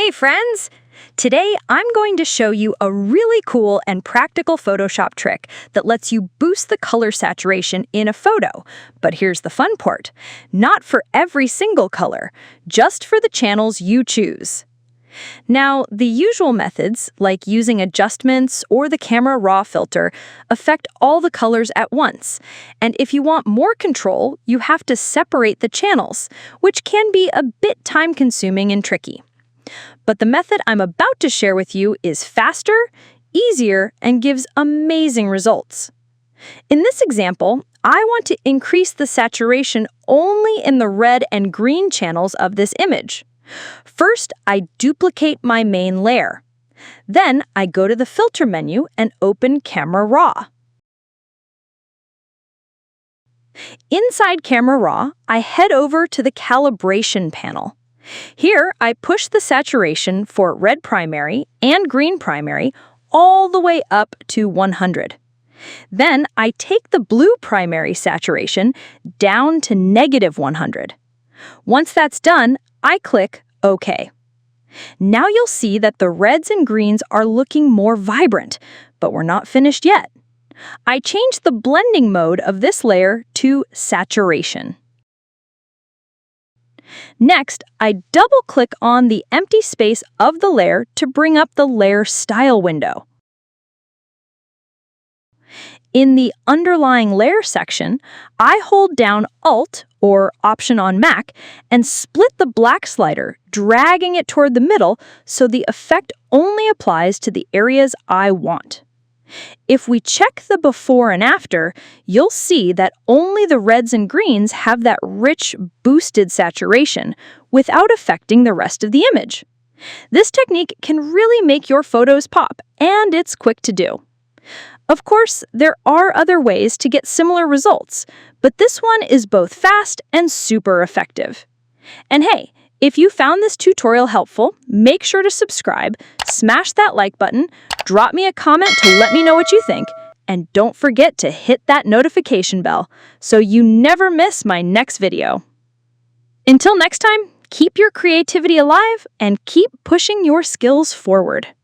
Hey friends! Today I'm going to show you a really cool and practical Photoshop trick that lets you boost the color saturation in a photo. But here's the fun part. Not for every single color, just for the channels you choose. Now, the usual methods, like using adjustments or the Camera Raw filter, affect all the colors at once. And if you want more control, you have to separate the channels, which can be a bit time-consuming and tricky. But the method I'm about to share with you is faster, easier, and gives amazing results. In this example, I want to increase the saturation only in the red and green channels of this image. First, I duplicate my main layer. Then, I go to the Filter menu and open Camera Raw. Inside Camera Raw, I head over to the Calibration panel. Here, I push the saturation for red primary and green primary all the way up to 100. Then, I take the blue primary saturation down to -100. Once that's done, I click OK. Now you'll see that the reds and greens are looking more vibrant, but we're not finished yet. I changed the blending mode of this layer to saturation. Next, I double-click on the empty space of the layer to bring up the Layer Style window. In the Underlying Layer section, I hold down Alt, or Option on Mac, and split the black slider, dragging it toward the middle so the effect only applies to the areas I want. If we check the before and after, you'll see that only the reds and greens have that rich, boosted saturation without affecting the rest of the image. This technique can really make your photos pop, and it's quick to do. Of course, there are other ways to get similar results, but this one is both fast and super effective. And hey, if you found this tutorial helpful, make sure to subscribe, smash that like button, drop me a comment to let me know what you think, and don't forget to hit that notification bell so you never miss my next video. Until next time, keep your creativity alive and keep pushing your skills forward.